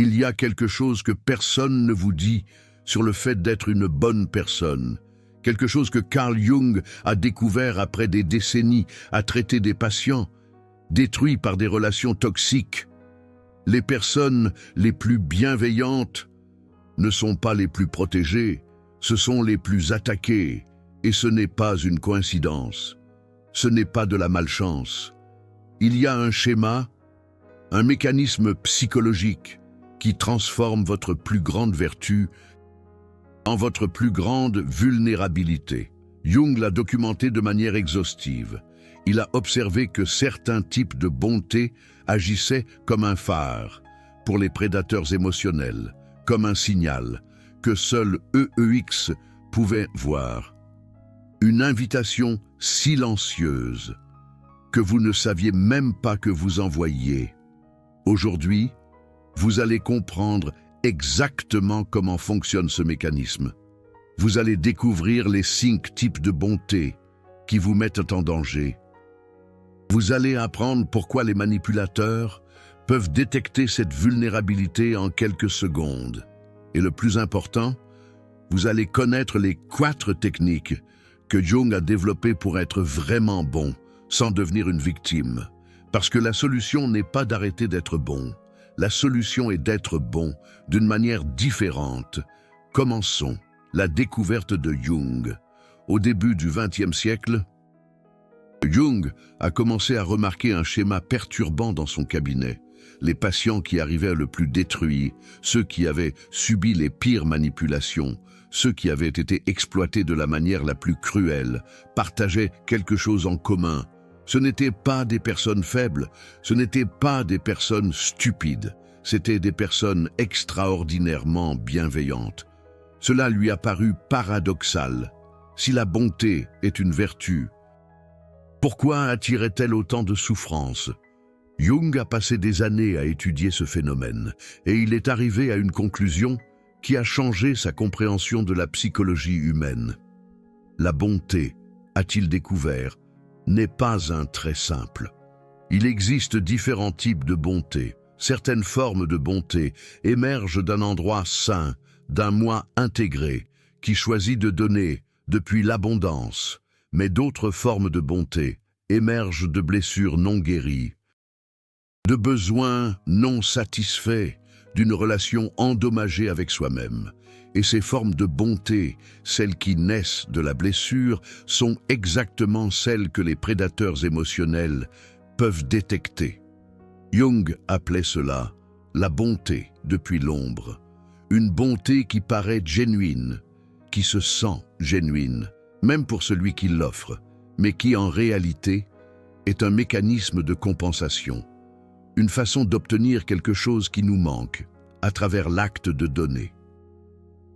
Il y a quelque chose que personne ne vous dit sur le fait d'être une bonne personne. Quelque chose que Carl Jung a découvert après des décennies à traiter des patients détruits par des relations toxiques. Les personnes les plus bienveillantes ne sont pas les plus protégées, ce sont les plus attaquées. Et ce n'est pas une coïncidence. Ce n'est pas de la malchance. Il y a un schéma, un mécanisme psychologique qui transforme votre plus grande vertu en votre plus grande vulnérabilité. Jung l'a documenté de manière exhaustive. Il a observé que certains types de bonté agissaient comme un phare pour les prédateurs émotionnels, comme un signal que seul EEX pouvait voir. Une invitation silencieuse que vous ne saviez même pas que vous envoyiez. Aujourd'hui, vous allez comprendre exactement comment fonctionne ce mécanisme. Vous allez découvrir les 5 types de bonté qui vous mettent en danger. Vous allez apprendre pourquoi les manipulateurs peuvent détecter cette vulnérabilité en quelques secondes. Et le plus important, vous allez connaître les 4 techniques que Jung a développées pour être vraiment bon, sans devenir une victime. Parce que la solution n'est pas d'arrêter d'être bon. La solution est d'être bon d'une manière différente. Commençons la découverte de Jung. Au début du XXe siècle, Jung a commencé à remarquer un schéma perturbant dans son cabinet. Les patients qui arrivaient le plus détruits, ceux qui avaient subi les pires manipulations, ceux qui avaient été exploités de la manière la plus cruelle, partageaient quelque chose en commun. Ce n'étaient pas des personnes faibles, ce n'étaient pas des personnes stupides, c'étaient des personnes extraordinairement bienveillantes. Cela lui a paru paradoxal. Si la bonté est une vertu, pourquoi attirait-elle autant de souffrance? Jung a passé des années à étudier ce phénomène, et il est arrivé à une conclusion qui a changé sa compréhension de la psychologie humaine. La bonté, a-t-il découvert, n'est pas un trait simple. Il existe différents types de bonté. Certaines formes de bonté émergent d'un endroit sain, d'un moi intégré, qui choisit de donner depuis l'abondance. Mais d'autres formes de bonté émergent de blessures non guéries, de besoins non satisfaits, d'une relation endommagée avec soi-même. Et ces formes de bonté, celles qui naissent de la blessure, sont exactement celles que les prédateurs émotionnels peuvent détecter. Jung appelait cela la bonté depuis l'ombre. Une bonté qui paraît genuine, qui se sent genuine, même pour celui qui l'offre, mais qui en réalité est un mécanisme de compensation. Une façon d'obtenir quelque chose qui nous manque, à travers l'acte de donner.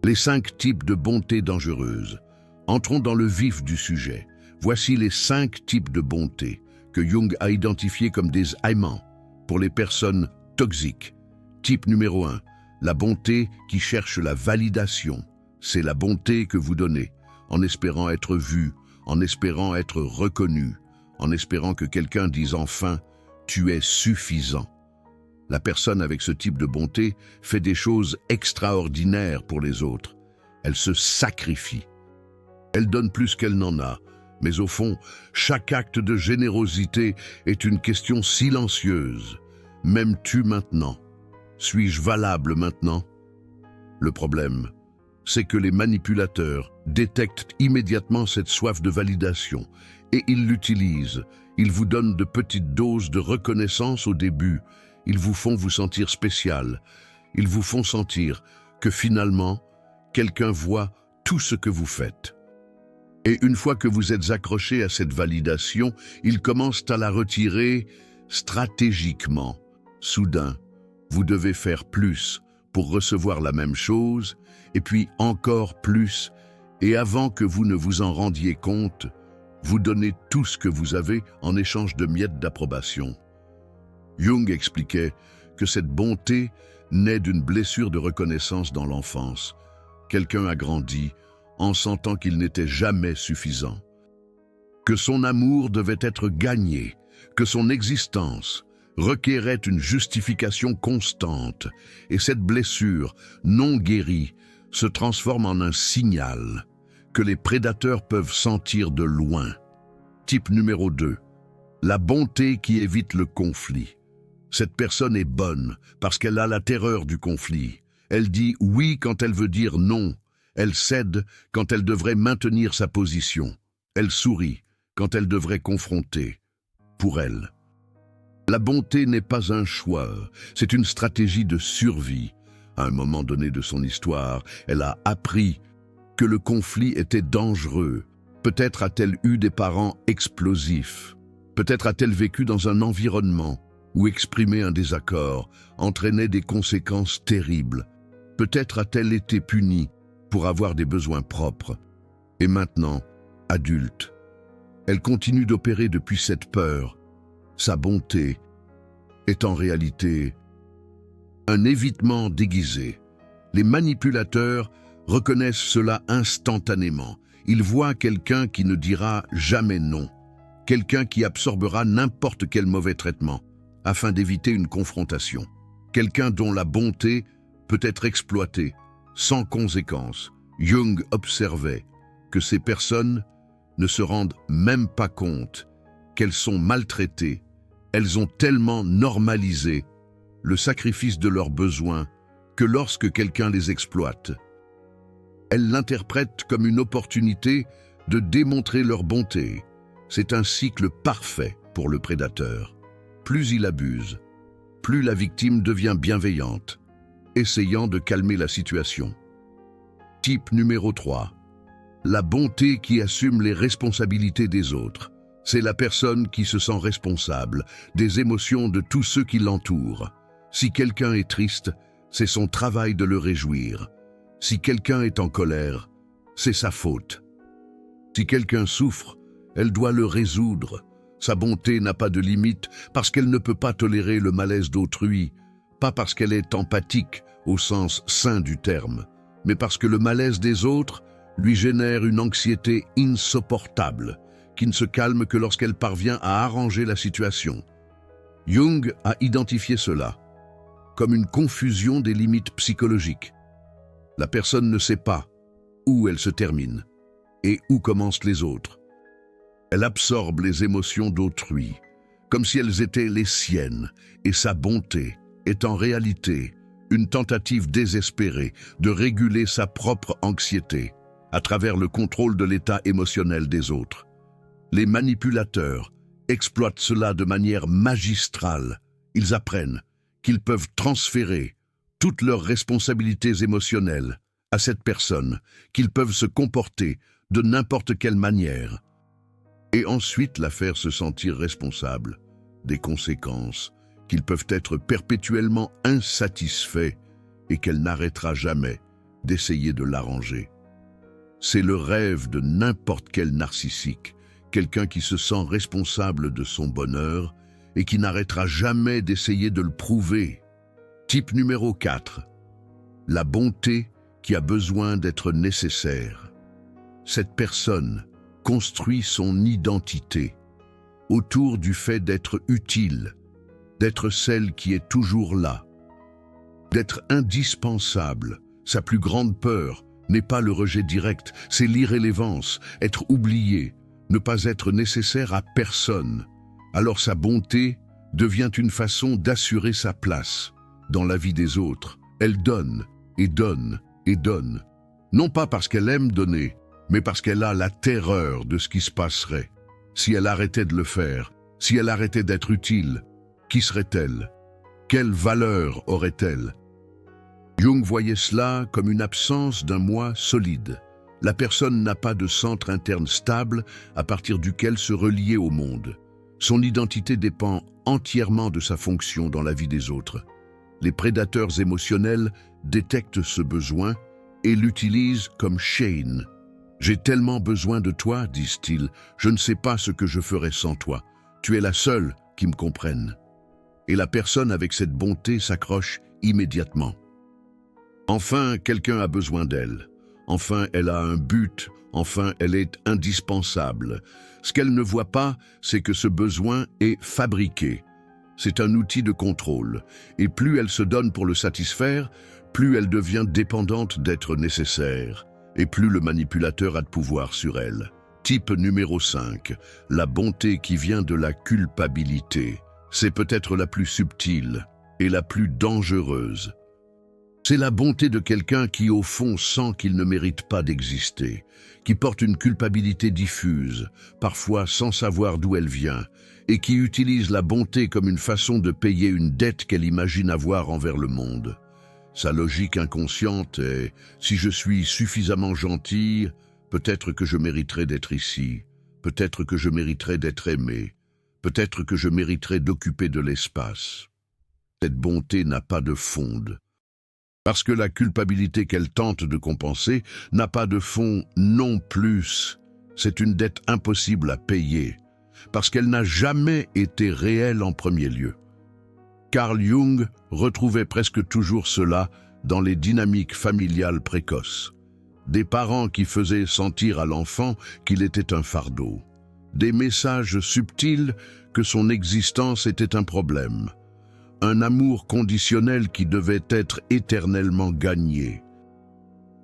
Les 5 types de bonté dangereuse. Entrons dans le vif du sujet. Voici les 5 types de bonté que Jung a identifiés comme des aimants pour les personnes toxiques. Type numéro 1, la bonté qui cherche la validation. C'est la bonté que vous donnez, en espérant être vu, en espérant être reconnu, en espérant que quelqu'un dise enfin « tu es suffisant ». La personne avec ce type de bonté fait des choses extraordinaires pour les autres. Elle se sacrifie. Elle donne plus qu'elle n'en a. Mais au fond, chaque acte de générosité est une question silencieuse. M'aimes-tu maintenant? Suis-je valable maintenant? Le problème, c'est que les manipulateurs détectent immédiatement cette soif de validation et ils l'utilisent. Ils vous donnent de petites doses de reconnaissance au début. Ils vous font vous sentir spécial. Ils vous font sentir que finalement, quelqu'un voit tout ce que vous faites. Et une fois que vous êtes accroché à cette validation, ils commencent à la retirer stratégiquement. Soudain, vous devez faire plus pour recevoir la même chose, et puis encore plus, et avant que vous ne vous en rendiez compte, vous donnez tout ce que vous avez en échange de miettes d'approbation. Jung expliquait que cette bonté naît d'une blessure de reconnaissance dans l'enfance. Quelqu'un a grandi en sentant qu'il n'était jamais suffisant, que son amour devait être gagné, que son existence requérait une justification constante, et cette blessure, non guérie, se transforme en un signal que les prédateurs peuvent sentir de loin. Type numéro 2. La bonté qui évite le conflit. Cette personne est bonne parce qu'elle a la terreur du conflit. Elle dit oui quand elle veut dire non. Elle cède quand elle devrait maintenir sa position. Elle sourit quand elle devrait confronter. Pour elle, la bonté n'est pas un choix, c'est une stratégie de survie. À un moment donné de son histoire, elle a appris que le conflit était dangereux. Peut-être a-t-elle eu des parents explosifs. Peut-être a-t-elle vécu dans un environnement où exprimer un désaccord entraînait des conséquences terribles. Peut-être a-t-elle été punie pour avoir des besoins propres. Et maintenant, adulte, elle continue d'opérer depuis cette peur. Sa bonté est en réalité un évitement déguisé. Les manipulateurs reconnaissent cela instantanément. Ils voient quelqu'un qui ne dira jamais non, quelqu'un qui absorbera n'importe quel mauvais traitement afin d'éviter une confrontation, quelqu'un dont la bonté peut être exploitée sans conséquence. Jung observait que ces personnes ne se rendent même pas compte qu'elles sont maltraitées. Elles ont tellement normalisé le sacrifice de leurs besoins que lorsque quelqu'un les exploite, elles l'interprètent comme une opportunité de démontrer leur bonté. C'est un cycle parfait pour le prédateur. Plus il abuse, plus la victime devient bienveillante, essayant de calmer la situation. Type numéro 3. La bonté qui assume les responsabilités des autres. C'est la personne qui se sent responsable des émotions de tous ceux qui l'entourent. Si quelqu'un est triste, c'est son travail de le réjouir. Si quelqu'un est en colère, c'est sa faute. Si quelqu'un souffre, elle doit le résoudre. Sa bonté n'a pas de limite parce qu'elle ne peut pas tolérer le malaise d'autrui, pas parce qu'elle est empathique au sens sain du terme, mais parce que le malaise des autres lui génère une anxiété insupportable, qui ne se calme que lorsqu'elle parvient à arranger la situation. Jung a identifié cela comme une confusion des limites psychologiques. La personne ne sait pas où elle se termine et où commencent les autres. Elle absorbe les émotions d'autrui, comme si elles étaient les siennes, et sa bonté est en réalité une tentative désespérée de réguler sa propre anxiété à travers le contrôle de l'état émotionnel des autres. Les manipulateurs exploitent cela de manière magistrale. Ils apprennent qu'ils peuvent transférer toutes leurs responsabilités émotionnelles à cette personne, qu'ils peuvent se comporter de n'importe quelle manière, et ensuite la faire se sentir responsable des conséquences, qu'ils peuvent être perpétuellement insatisfaits et qu'elle n'arrêtera jamais d'essayer de l'arranger. C'est le rêve de n'importe quel narcissique, quelqu'un qui se sent responsable de son bonheur et qui n'arrêtera jamais d'essayer de le prouver. Type numéro 4. La bonté qui a besoin d'être nécessaire. Cette personne construit son identité autour du fait d'être utile, d'être celle qui est toujours là, d'être indispensable. Sa plus grande peur n'est pas le rejet direct, c'est l'irrélevance, être oublié, ne pas être nécessaire à personne. Alors sa bonté devient une façon d'assurer sa place dans la vie des autres. Elle donne et donne et donne, non pas parce qu'elle aime donner, mais parce qu'elle a la terreur de ce qui se passerait. Si elle arrêtait de le faire, si elle arrêtait d'être utile, qui serait-elle? Quelle valeur aurait-elle? Jung voyait cela comme une absence d'un moi solide. La personne n'a pas de centre interne stable à partir duquel se relier au monde. Son identité dépend entièrement de sa fonction dans la vie des autres. Les prédateurs émotionnels détectent ce besoin et l'utilisent comme chaîne. « J'ai tellement besoin de toi, disent-ils, je ne sais pas ce que je ferais sans toi. Tu es la seule qui me comprenne. » Et la personne avec cette bonté s'accroche immédiatement. Enfin, quelqu'un a besoin d'elle. Enfin, elle a un but. Enfin, elle est indispensable. Ce qu'elle ne voit pas, c'est que ce besoin est fabriqué. C'est un outil de contrôle, et plus elle se donne pour le satisfaire, plus elle devient dépendante d'être nécessaire, et plus le manipulateur a de pouvoir sur elle. Type numéro 5, la bonté qui vient de la culpabilité. C'est peut-être la plus subtile et la plus dangereuse. C'est la bonté de quelqu'un qui, au fond, sent qu'il ne mérite pas d'exister, qui porte une culpabilité diffuse, parfois sans savoir d'où elle vient, et qui utilise la bonté comme une façon de payer une dette qu'elle imagine avoir envers le monde. Sa logique inconsciente est « si je suis suffisamment gentil, peut-être que je mériterai d'être ici, peut-être que je mériterai d'être aimé, peut-être que je mériterai d'occuper de l'espace ». Cette bonté n'a pas de fonde. Parce que la culpabilité qu'elle tente de compenser n'a pas de fond non plus. C'est une dette impossible à payer, parce qu'elle n'a jamais été réelle en premier lieu. Carl Jung retrouvait presque toujours cela dans les dynamiques familiales précoces. Des parents qui faisaient sentir à l'enfant qu'il était un fardeau. Des messages subtils que son existence était un problème. Un amour conditionnel qui devait être éternellement gagné.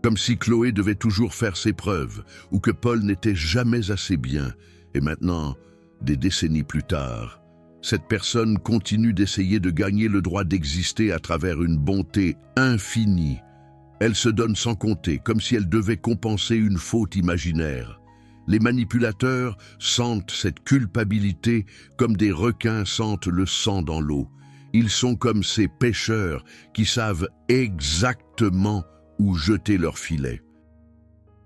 Comme si Chloé devait toujours faire ses preuves, ou que Paul n'était jamais assez bien. Et maintenant, des décennies plus tard, cette personne continue d'essayer de gagner le droit d'exister à travers une bonté infinie. Elle se donne sans compter, comme si elle devait compenser une faute imaginaire. Les manipulateurs sentent cette culpabilité comme des requins sentent le sang dans l'eau. Ils sont comme ces pêcheurs qui savent exactement où jeter leur filet.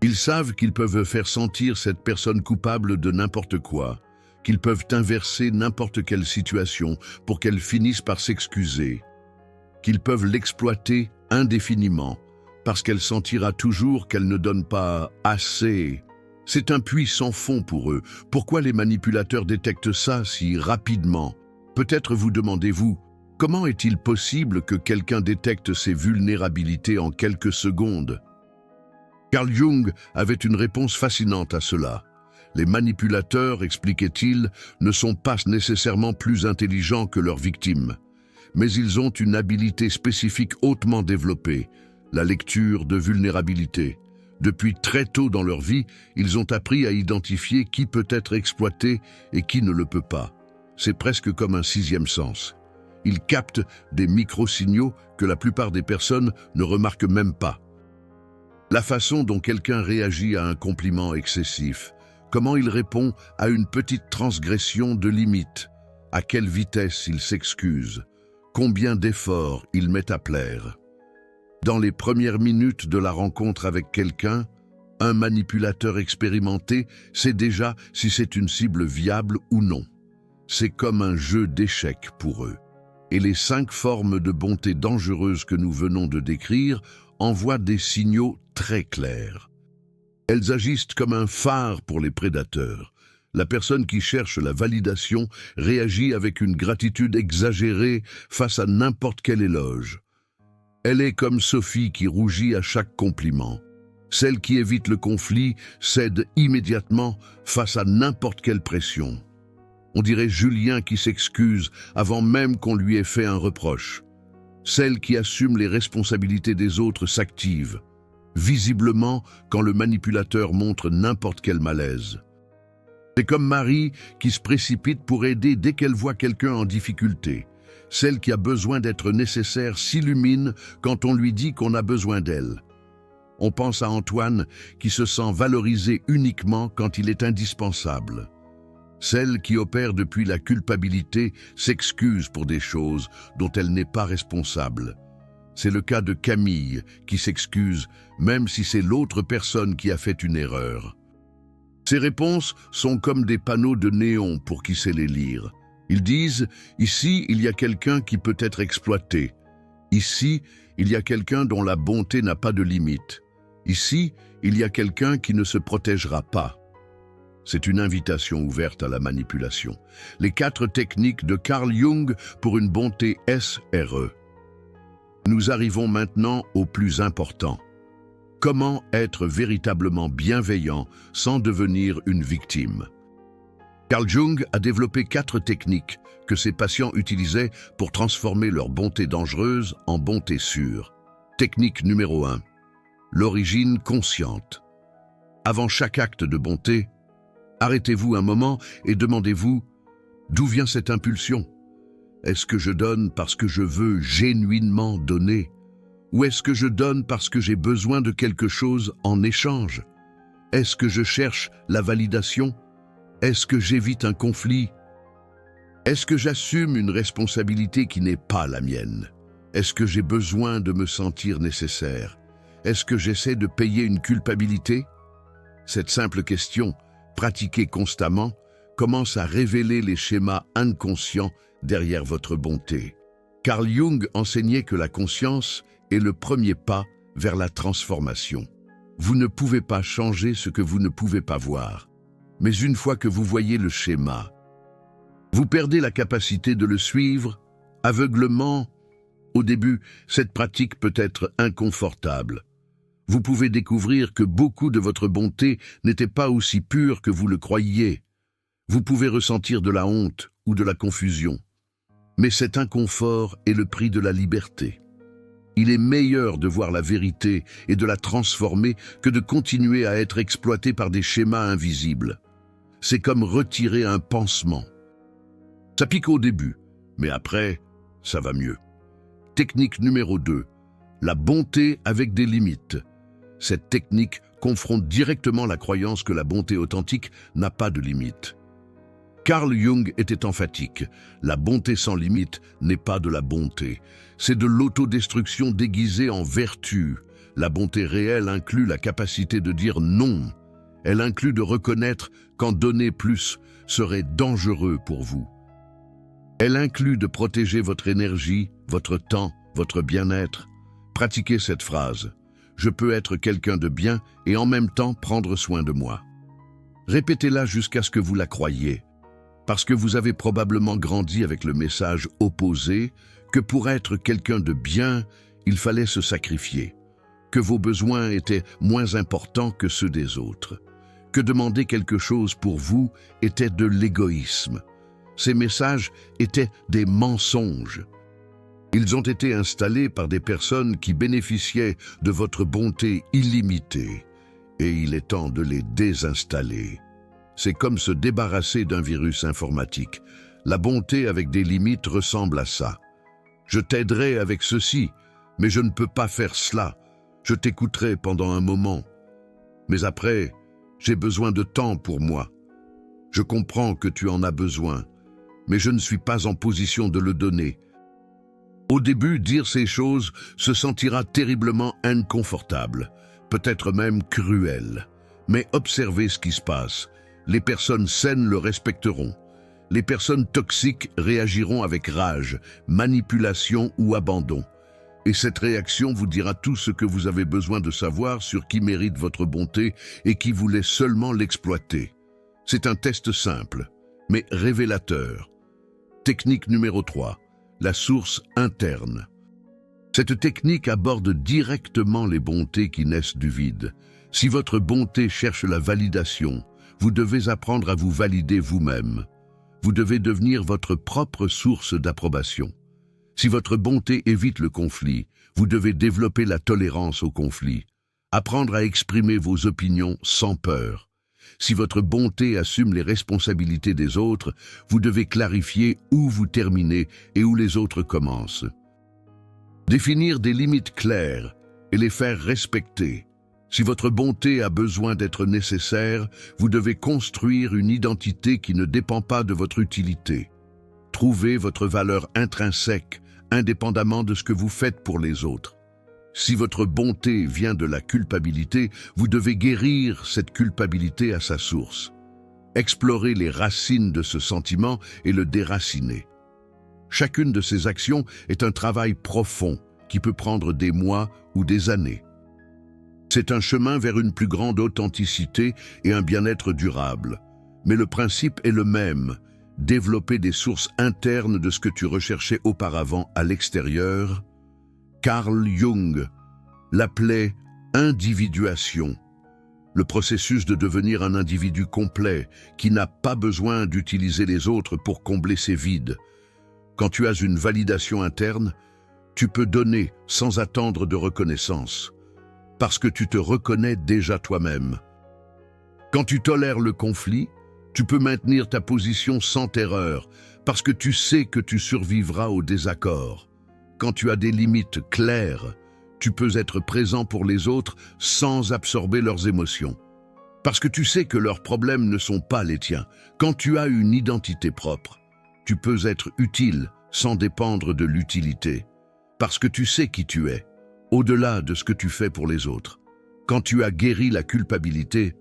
Ils savent qu'ils peuvent faire sentir cette personne coupable de n'importe quoi, qu'ils peuvent inverser n'importe quelle situation pour qu'elle finisse par s'excuser, qu'ils peuvent l'exploiter indéfiniment, parce qu'elle sentira toujours qu'elle ne donne pas assez. C'est un puits sans fond pour eux. Pourquoi les manipulateurs détectent ça si rapidement? Peut-être vous demandez-vous, comment est-il possible que quelqu'un détecte ses vulnérabilités en quelques secondes? Carl Jung avait une réponse fascinante à cela. Les manipulateurs, expliquait-il, ne sont pas nécessairement plus intelligents que leurs victimes, mais ils ont une habileté spécifique hautement développée, la lecture de vulnérabilité. Depuis très tôt dans leur vie, ils ont appris à identifier qui peut être exploité et qui ne le peut pas. C'est presque comme un sixième sens. Ils captent des micro-signaux que la plupart des personnes ne remarquent même pas. La façon dont quelqu'un réagit à un compliment excessif, comment il répond à une petite transgression de limite, à quelle vitesse il s'excuse, combien d'efforts il met à plaire. Dans les premières minutes de la rencontre avec quelqu'un, un manipulateur expérimenté sait déjà si c'est une cible viable ou non. C'est comme un jeu d'échecs pour eux. Et les 5 formes de bonté dangereuses que nous venons de décrire envoient des signaux très clairs. Elles agissent comme un phare pour les prédateurs. La personne qui cherche la validation réagit avec une gratitude exagérée face à n'importe quel éloge. Elle est comme Sophie qui rougit à chaque compliment. Celle qui évite le conflit cède immédiatement face à n'importe quelle pression. On dirait Julien qui s'excuse avant même qu'on lui ait fait un reproche. Celle qui assume les responsabilités des autres s'active, visiblement quand le manipulateur montre n'importe quel malaise. C'est comme Marie qui se précipite pour aider dès qu'elle voit quelqu'un en difficulté. Celle qui a besoin d'être nécessaire s'illumine quand on lui dit qu'on a besoin d'elle. On pense à Antoine qui se sent valorisé uniquement quand il est indispensable. Celle qui opère depuis la culpabilité s'excuse pour des choses dont elle n'est pas responsable. C'est le cas de Camille qui s'excuse même si c'est l'autre personne qui a fait une erreur. Ces réponses sont comme des panneaux de néon pour qui sait les lire. Ils disent « Ici, il y a quelqu'un qui peut être exploité. Ici, il y a quelqu'un dont la bonté n'a pas de limite. Ici, il y a quelqu'un qui ne se protégera pas. » C'est une invitation ouverte à la manipulation. Les 4 techniques de Carl Jung pour une bonté SRE. Nous arrivons maintenant au plus important. Comment être véritablement bienveillant sans devenir une victime? Carl Jung a développé 4 techniques que ses patients utilisaient pour transformer leur bonté dangereuse en bonté sûre. Technique numéro 1. L'origine consciente. Avant chaque acte de bonté, arrêtez-vous un moment et demandez-vous d'où vient cette impulsion. Est-ce que je donne parce que je veux genuinement donner? Ou est-ce que je donne parce que j'ai besoin de quelque chose en échange? Est-ce que je cherche la validation? Est-ce que j'évite un conflit? Est-ce que j'assume une responsabilité qui n'est pas la mienne? Est-ce que j'ai besoin de me sentir nécessaire? Est-ce que j'essaie de payer une culpabilité? Cette simple question, pratiquée constamment, commence à révéler les schémas inconscients derrière votre bonté. Carl Jung enseignait que la conscience est le premier pas vers la transformation. Vous ne pouvez pas changer ce que vous ne pouvez pas voir. Mais une fois que vous voyez le schéma, vous perdez la capacité de le suivre aveuglement. Au début, cette pratique peut être inconfortable. Vous pouvez découvrir que beaucoup de votre bonté n'était pas aussi pure que vous le croyiez. Vous pouvez ressentir de la honte ou de la confusion. Mais cet inconfort est le prix de la liberté. Il est meilleur de voir la vérité et de la transformer que de continuer à être exploité par des schémas invisibles. C'est comme retirer un pansement. Ça pique au début, mais après, ça va mieux. Technique numéro 2. La bonté avec des limites. Cette technique confronte directement la croyance que la bonté authentique n'a pas de limites. Carl Jung était emphatique. La bonté sans limite n'est pas de la bonté. C'est de l'autodestruction déguisée en vertu. La bonté réelle inclut la capacité de dire non. Elle inclut de reconnaître qu'en donner plus serait dangereux pour vous. Elle inclut de protéger votre énergie, votre temps, votre bien-être. Pratiquez cette phrase. Je peux être quelqu'un de bien et en même temps prendre soin de moi. Répétez-la jusqu'à ce que vous la croyiez. Parce que vous avez probablement grandi avec le message opposé que pour être quelqu'un de bien, il fallait se sacrifier, que vos besoins étaient moins importants que ceux des autres, que demander quelque chose pour vous était de l'égoïsme. Ces messages étaient des mensonges. Ils ont été installés par des personnes qui bénéficiaient de votre bonté illimitée, et il est temps de les désinstaller. C'est comme se débarrasser d'un virus informatique. La bonté avec des limites ressemble à ça. Je t'aiderai avec ceci, mais je ne peux pas faire cela. Je t'écouterai pendant un moment. Mais après, j'ai besoin de temps pour moi. Je comprends que tu en as besoin, mais je ne suis pas en position de le donner. Au début, dire ces choses se sentira terriblement inconfortable, peut-être même cruel. Mais observez ce qui se passe. Les personnes saines le respecteront. Les personnes toxiques réagiront avec rage, manipulation ou abandon. Et cette réaction vous dira tout ce que vous avez besoin de savoir sur qui mérite votre bonté et qui voulait seulement l'exploiter. C'est un test simple, mais révélateur. Technique numéro 3. La source interne. Cette technique aborde directement les bontés qui naissent du vide. Si votre bonté cherche la validation, vous devez apprendre à vous valider vous-même. Vous devez devenir votre propre source d'approbation. Si votre bonté évite le conflit, vous devez développer la tolérance au conflit. Apprendre à exprimer vos opinions sans peur. Si votre bonté assume les responsabilités des autres, vous devez clarifier où vous terminez et où les autres commencent. Définir des limites claires et les faire respecter. Si votre bonté a besoin d'être nécessaire, vous devez construire une identité qui ne dépend pas de votre utilité. Trouvez votre valeur intrinsèque, indépendamment de ce que vous faites pour les autres. Si votre bonté vient de la culpabilité, vous devez guérir cette culpabilité à sa source. Explorez les racines de ce sentiment et le déraciner. Chacune de ces actions est un travail profond qui peut prendre des mois ou des années. C'est un chemin vers une plus grande authenticité et un bien-être durable. Mais le principe est le même, développer des sources internes de ce que tu recherchais auparavant à l'extérieur. Carl Jung l'appelait individuation. le processus de devenir un individu complet qui n'a pas besoin d'utiliser les autres pour combler ses vides. Quand tu as une validation interne, tu peux donner sans attendre de reconnaissance, parce que tu te reconnais déjà toi-même. Quand tu tolères le conflit, tu peux maintenir ta position sans terreur, parce que tu sais que tu survivras au désaccord. Quand tu as des limites claires, tu peux être présent pour les autres sans absorber leurs émotions. Parce que tu sais que leurs problèmes ne sont pas les tiens. Quand tu as une identité propre, tu peux être utile sans dépendre de l'utilité. Parce que tu sais qui tu es, au-delà de ce que tu fais pour les autres. Quand tu as guéri la culpabilité,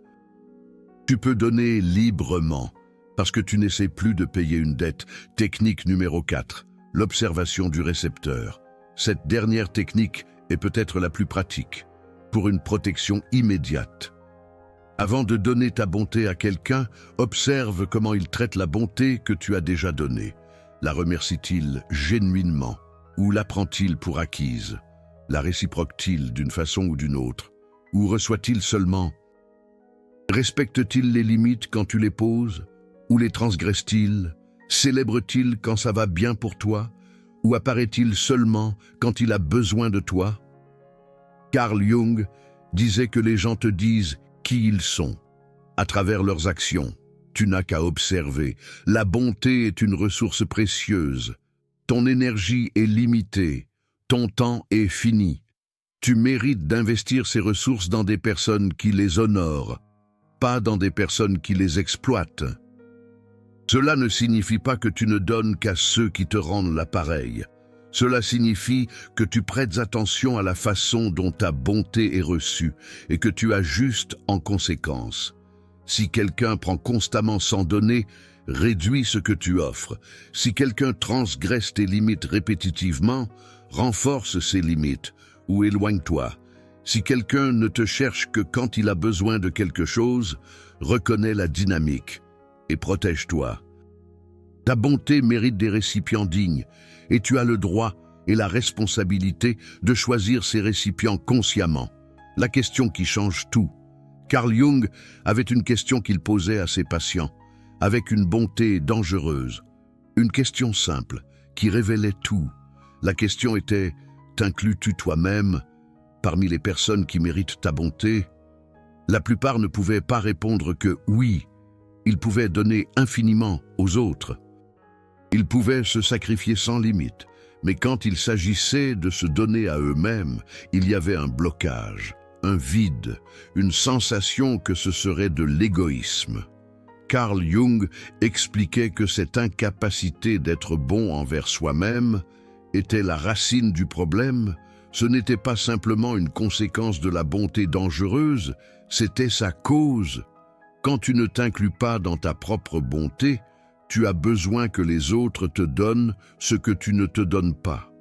tu peux donner librement, parce que tu n'essaies plus de payer une dette. Technique numéro 4, l'observation du récepteur. Cette dernière technique est peut-être la plus pratique, pour une protection immédiate. Avant de donner ta bonté à quelqu'un, observe comment il traite la bonté que tu as déjà donnée. La remercie-t-il génuinement ou la prend-il pour acquise? La réciproque-t-il d'une façon ou d'une autre? Ou reçoit-il seulement? Respecte-t-il les limites quand tu les poses? Ou les transgresse-t-il? Célèbre-t-il quand ça va bien pour toi? Ou apparaît-il seulement quand il a besoin de toi? Carl Jung disait que les gens te disent qui ils sont, à travers leurs actions. Tu n'as qu'à observer. La bonté est une ressource précieuse. Ton énergie est limitée. Ton temps est fini. Tu mérites d'investir ces ressources dans des personnes qui les honorent, pas dans des personnes qui les exploitent. Cela ne signifie pas que tu ne donnes qu'à ceux qui te rendent l'appareil. Cela signifie que tu prêtes attention à la façon dont ta bonté est reçue et que tu ajustes en conséquence. Si quelqu'un prend constamment sans donner, réduis ce que tu offres. Si quelqu'un transgresse tes limites répétitivement, renforce ses limites ou éloigne-toi. Si quelqu'un ne te cherche que quand il a besoin de quelque chose, reconnais la dynamique et protège-toi. Ta bonté mérite des récipients dignes et tu as le droit et la responsabilité de choisir ces récipients consciemment. La question qui change tout. Carl Jung avait une question qu'il posait à ses patients, avec une bonté dangereuse. Une question simple, qui révélait tout. La question était, t'inclus-tu toi-même parmi les personnes qui méritent ta bonté? La plupart ne pouvaient pas répondre que oui. Ils pouvaient donner infiniment aux autres. Ils pouvaient se sacrifier sans limite. Mais quand il s'agissait de se donner à eux-mêmes, il y avait un blocage, un vide, une sensation que ce serait de l'égoïsme. Carl Jung expliquait que cette incapacité d'être bon envers soi-même était la racine du problème. Ce n'était pas simplement une conséquence de la bonté dangereuse, c'était sa cause. Quand tu ne t'inclus pas dans ta propre bonté, tu as besoin que les autres te donnent ce que tu ne te donnes pas.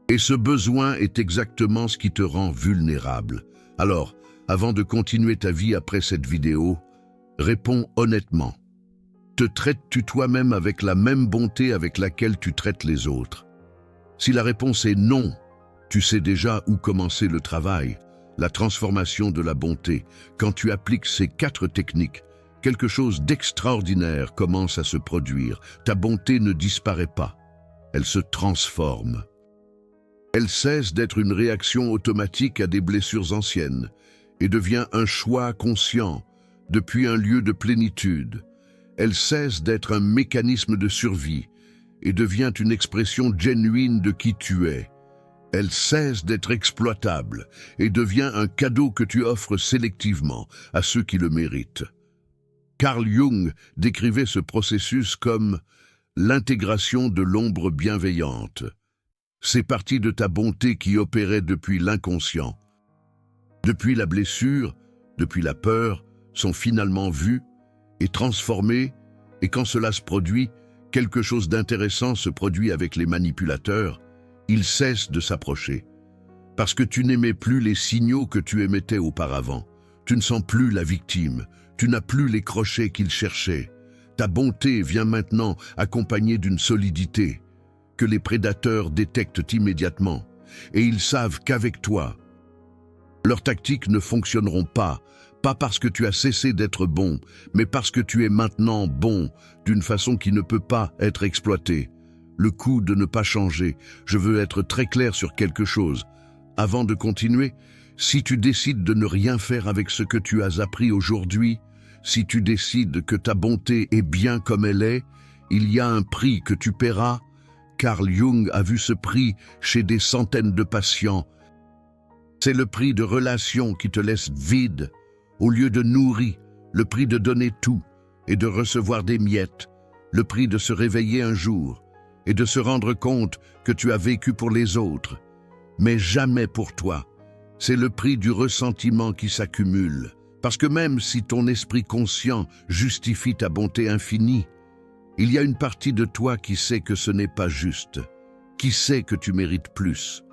Et ce besoin est exactement ce qui te rend vulnérable. Alors, avant de continuer ta vie après cette vidéo, réponds honnêtement. Te traites-tu toi-même avec la même bonté avec laquelle tu traites les autres? Si la réponse est non, tu sais déjà où commencer le travail, la transformation de la bonté. Quand tu appliques ces 4 techniques, quelque chose d'extraordinaire commence à se produire. Ta bonté ne disparaît pas, elle se transforme. Elle cesse d'être une réaction automatique à des blessures anciennes et devient un choix conscient depuis un lieu de plénitude. Elle cesse d'être un mécanisme de survie et devient une expression genuine de qui tu es. Elle cesse d'être exploitable et devient un cadeau que tu offres sélectivement à ceux qui le méritent. Carl Jung décrivait ce processus comme l'intégration de l'ombre bienveillante. Ces parties de ta bonté qui opéraient depuis l'inconscient, depuis la blessure, depuis la peur, sont finalement vues et transformées, et quand cela se produit, quelque chose d'intéressant se produit avec les manipulateurs. Ils cessent de s'approcher. Parce que tu n'aimais plus les signaux que tu émettais auparavant. Tu ne sens plus la victime. Tu n'as plus les crochets qu'ils cherchaient. Ta bonté vient maintenant accompagnée d'une solidité que les prédateurs détectent immédiatement. Et ils savent qu'avec toi, leurs tactiques ne fonctionneront pas Pas parce que tu as cessé d'être bon, mais parce que tu es maintenant bon, d'une façon qui ne peut pas être exploitée. Le coup de ne pas changer, je veux être très clair sur quelque chose. Avant de continuer, si tu décides de ne rien faire avec ce que tu as appris aujourd'hui, si tu décides que ta bonté est bien comme elle est, il y a un prix que tu paieras. Carl Jung a vu ce prix chez des centaines de patients. C'est le prix de relations qui te laissent vide, au lieu de nourrir, le prix de donner tout et de recevoir des miettes, le prix de se réveiller un jour et de se rendre compte que tu as vécu pour les autres, mais jamais pour toi. C'est le prix du ressentiment qui s'accumule, parce que même si ton esprit conscient justifie ta bonté infinie, il y a une partie de toi qui sait que ce n'est pas juste, qui sait que tu mérites plus.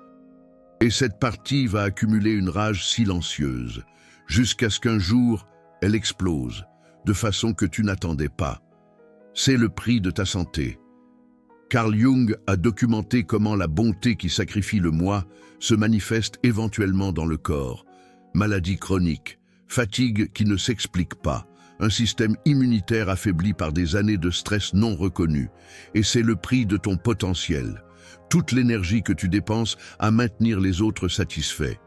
Et cette partie va accumuler une rage silencieuse, jusqu'à ce qu'un jour, elle explose, de façon que tu n'attendais pas. C'est le prix de ta santé. Carl Jung a documenté comment la bonté qui sacrifie le moi se manifeste éventuellement dans le corps. Maladie chronique, fatigue qui ne s'explique pas, un système immunitaire affaibli par des années de stress non reconnu. Et c'est le prix de ton potentiel. Toute l'énergie que tu dépenses à maintenir les autres satisfaits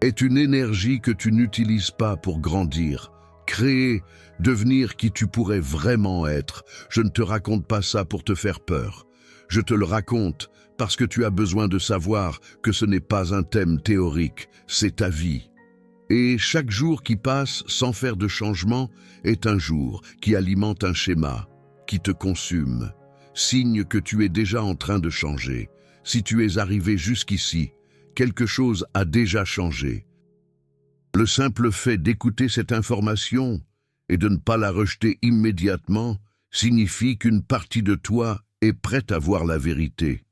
est une énergie que tu n'utilises pas pour grandir, créer, devenir qui tu pourrais vraiment être. Je ne te raconte pas ça pour te faire peur. Je te le raconte parce que tu as besoin de savoir que ce n'est pas un thème théorique, c'est ta vie. Et chaque jour qui passe sans faire de changement est un jour qui alimente un schéma, qui te consume. Signe que tu es déjà en train de changer. Si tu es arrivé jusqu'ici, quelque chose a déjà changé. Le simple fait d'écouter cette information et de ne pas la rejeter immédiatement signifie qu'une partie de toi est prête à voir la vérité.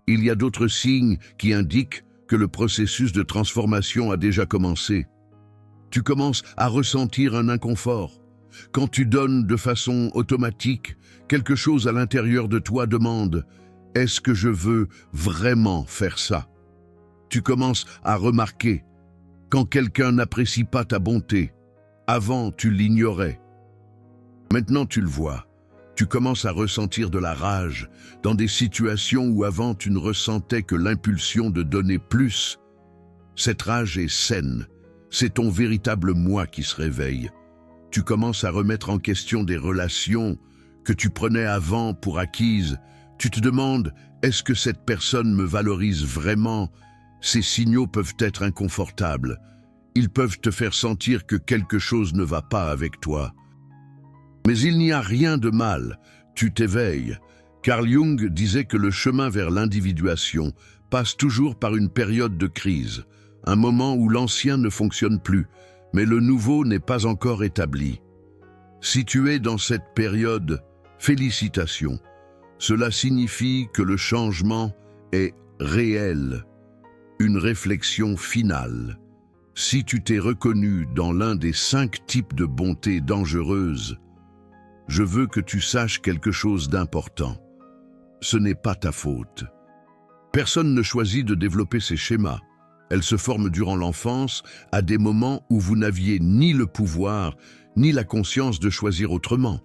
Il y a d'autres signes qui indiquent que le processus de transformation a déjà commencé. Tu commences à ressentir un inconfort. Quand tu donnes de façon automatique, quelque chose à l'intérieur de toi demande « Est-ce que je veux vraiment faire ça ?» Tu commences à remarquer quand quelqu'un n'apprécie pas ta bonté. Avant, tu l'ignorais. Maintenant, tu le vois. Tu commences à ressentir de la rage dans des situations où avant tu ne ressentais que l'impulsion de donner plus. Cette rage est saine. C'est ton véritable moi qui se réveille. Tu commences à remettre en question des relations que tu prenais avant pour acquises. Tu te demandes, est-ce que cette personne me valorise vraiment? Ces signaux peuvent être inconfortables. Ils peuvent te faire sentir que quelque chose ne va pas avec toi. Mais il n'y a rien de mal, tu t'éveilles. Carl Jung disait que le chemin vers l'individuation passe toujours par une période de crise, un moment où l'ancien ne fonctionne plus, mais le nouveau n'est pas encore établi. Si tu es dans cette période, félicitations. Cela signifie que le changement est réel, une réflexion finale. Si tu t'es reconnu dans l'un des 5 types de bonté dangereuse, je veux que tu saches quelque chose d'important. Ce n'est pas ta faute. Personne ne choisit de développer ces schémas. Elles se forment durant l'enfance, à des moments où vous n'aviez ni le pouvoir, ni la conscience de choisir autrement.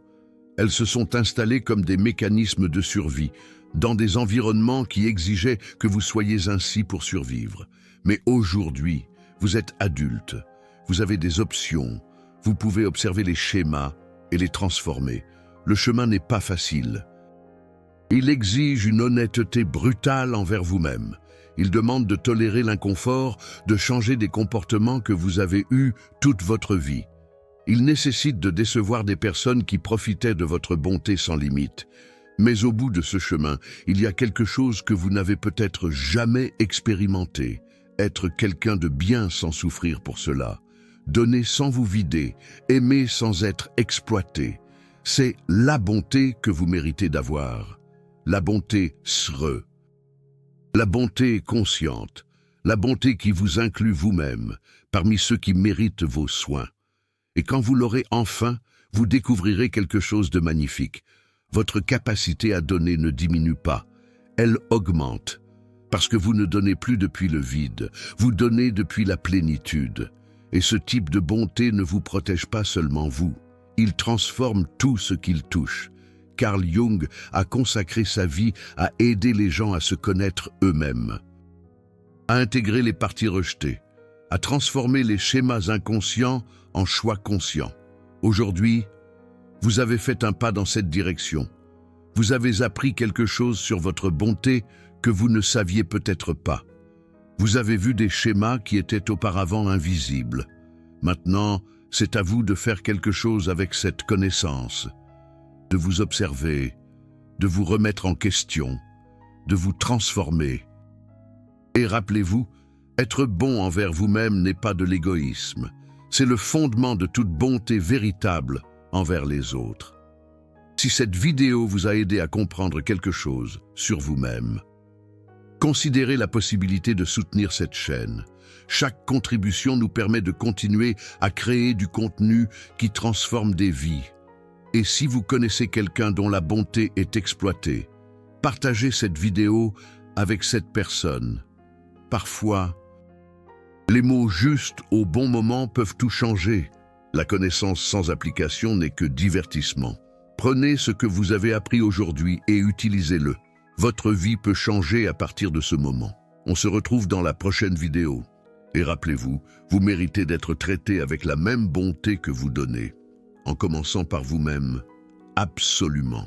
Elles se sont installées comme des mécanismes de survie, dans des environnements qui exigeaient que vous soyez ainsi pour survivre. Mais aujourd'hui, vous êtes adulte, vous avez des options, vous pouvez observer les schémas et les transformer. Le chemin n'est pas facile. Il exige une honnêteté brutale envers vous-même. Il demande de tolérer l'inconfort, de changer des comportements que vous avez eus toute votre vie. Il nécessite de décevoir des personnes qui profitaient de votre bonté sans limite. Mais au bout de ce chemin, il y a quelque chose que vous n'avez peut-être jamais expérimenté. Être quelqu'un de bien sans souffrir pour cela. Donner sans vous vider, aimer sans être exploité. C'est la bonté que vous méritez d'avoir. La bonté SRE. La bonté consciente. La bonté qui vous inclut vous-même, parmi ceux qui méritent vos soins. Et quand vous l'aurez enfin, vous découvrirez quelque chose de magnifique. Votre capacité à donner ne diminue pas. Elle augmente. Parce que vous ne donnez plus depuis le vide. Vous donnez depuis la plénitude. Et ce type de bonté ne vous protège pas seulement vous, il transforme tout ce qu'il touche. Carl Jung a consacré sa vie à aider les gens à se connaître eux-mêmes, à intégrer les parties rejetées, à transformer les schémas inconscients en choix conscients. Aujourd'hui, vous avez fait un pas dans cette direction. Vous avez appris quelque chose sur votre bonté que vous ne saviez peut-être pas. Vous avez vu des schémas qui étaient auparavant invisibles. Maintenant, c'est à vous de faire quelque chose avec cette connaissance, de vous observer, de vous remettre en question, de vous transformer. Et rappelez-vous, être bon envers vous-même n'est pas de l'égoïsme. C'est le fondement de toute bonté véritable envers les autres. Si cette vidéo vous a aidé à comprendre quelque chose sur vous-même, considérez la possibilité de soutenir cette chaîne. Chaque contribution nous permet de continuer à créer du contenu qui transforme des vies. Et si vous connaissez quelqu'un dont la bonté est exploitée, partagez cette vidéo avec cette personne. Parfois, les mots justes au bon moment peuvent tout changer. La connaissance sans application n'est que divertissement. Prenez ce que vous avez appris aujourd'hui et utilisez-le. Votre vie peut changer à partir de ce moment. On se retrouve dans la prochaine vidéo. Et rappelez-vous, vous méritez d'être traité avec la même bonté que vous donnez, en commençant par vous-même. Absolument.